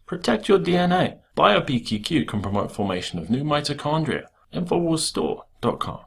Protect your DNA. BioPQQ can promote formation of new mitochondria. Infowarsstore.com.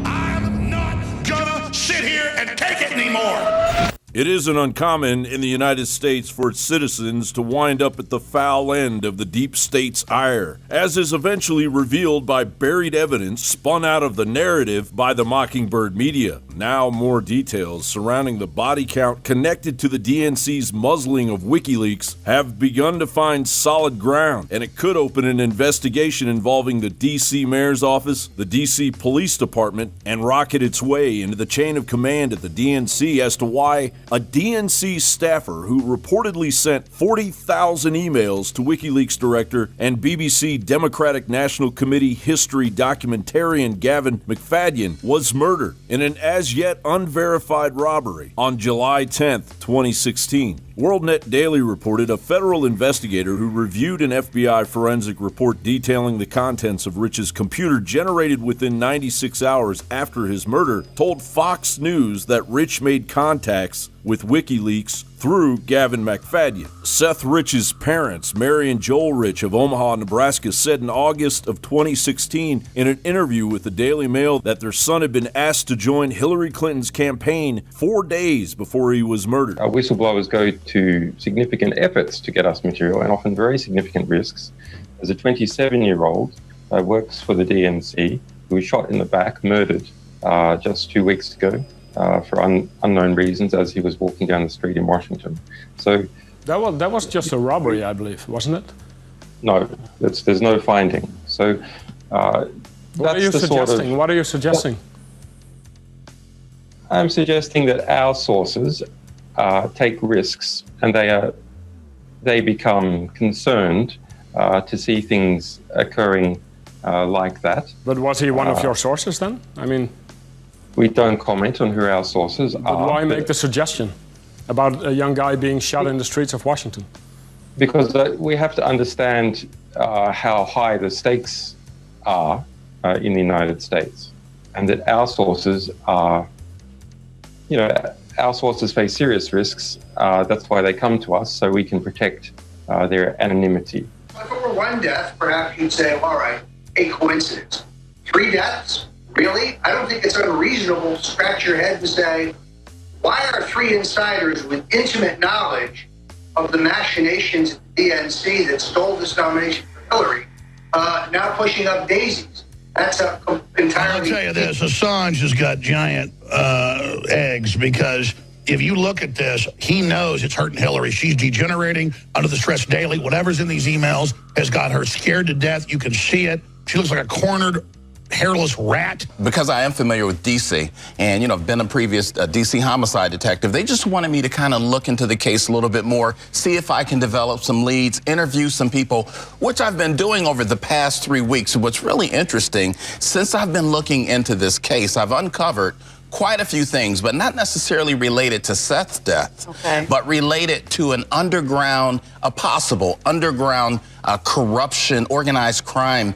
I'm not gonna sit here and take it anymore. It isn't uncommon in the United States for its citizens to wind up at the foul end of the deep state's ire, as is eventually revealed by buried evidence spun out of the narrative by the Mockingbird Media. Now more details surrounding the body count connected to the DNC's muzzling of WikiLeaks have begun to find solid ground, and it could open an investigation involving the D.C. Mayor's office, the D.C. Police Department, and rocket its way into the chain of command at the DNC as to why a DNC staffer who reportedly sent 40,000 emails to WikiLeaks director and BBC Democratic National Committee history documentarian Gavin McFadden was murdered in an as-yet unverified robbery on July 10th, 2016. WorldNet Daily reported a federal investigator who reviewed an FBI forensic report detailing the contents of Rich's computer generated within 96 hours after his murder told Fox News that Rich made contacts with WikiLeaks through Gavin McFadden. Seth Rich's parents, Mary and Joel Rich of Omaha, Nebraska, said in August of 2016 in an interview with the Daily Mail that their son had been asked to join Hillary Clinton's campaign 4 days before he was murdered. Our whistleblowers go to significant efforts to get us material and often very significant risks. As a 27-year-old works for the DNC, who was shot in the back, murdered just 2 weeks ago. For unknown reasons as he was walking down the street in Washington. So that was just a robbery, I believe, wasn't it? No, there's no finding. So what are you suggesting? What are you suggesting? I'm suggesting that our sources take risks and they become concerned to see things occurring like that. But was he one of your sources then? I mean, we don't comment on who our sources are. But why make the suggestion about a young guy being shot in the streets of Washington? Because we have to understand how high the stakes are in the United States, and that our sources are, our sources face serious risks. That's why they come to us, so we can protect their anonymity. If it were one death, perhaps you'd say, all right, a coincidence. 3 deaths? Really? I don't think it's unreasonable to scratch your head and say, why are 3 insiders with intimate knowledge of the machinations at the DNC that stole this nomination for Hillary now pushing up daisies? That's entirely... I'll tell you this, Assange has got giant eggs, because if you look at this, he knows it's hurting Hillary. She's degenerating under the stress daily. Whatever's in these emails has got her scared to death. You can see it. She looks like a cornered, hairless rat. Because I am familiar with D.C. and, I've been a previous D.C. homicide detective, they just wanted me to kind of look into the case a little bit more, see if I can develop some leads, interview some people, which I've been doing over the past 3 weeks. What's really interesting, since I've been looking into this case, I've uncovered quite a few things, but not necessarily related to Seth's death, but related to a possible underground corruption, organized crime,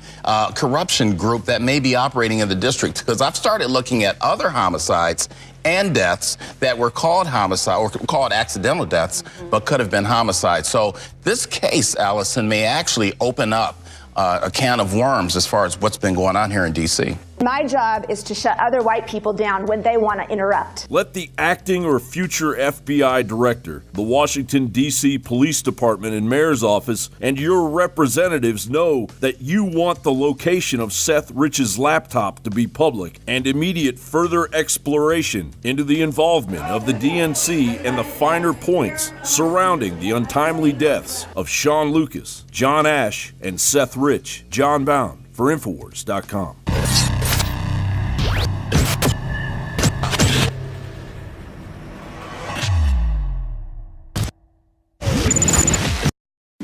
corruption group that may be operating in the district. Because I've started looking at other homicides and deaths that were called homicide or called accidental deaths, but could have been homicides. So this case, Allison, may actually open up a can of worms as far as what's been going on here in D.C. My job is to shut other white people down when they want to interrupt. Let the acting or future FBI director, the Washington, D.C. Police Department and Mayor's Office, and your representatives know that you want the location of Seth Rich's laptop to be public, and immediate further exploration into the involvement of the DNC and the finer points surrounding the untimely deaths of Sean Lucas, John Ash, and Seth Rich. John Bound for Infowars.com.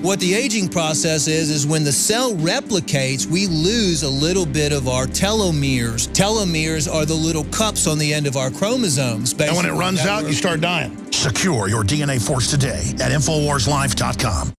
What the aging process is when the cell replicates, we lose a little bit of our telomeres. Telomeres are the little cups on the end of our chromosomes. And when it runs out, you start dying. Secure your DNA force today at InfoWarsLife.com.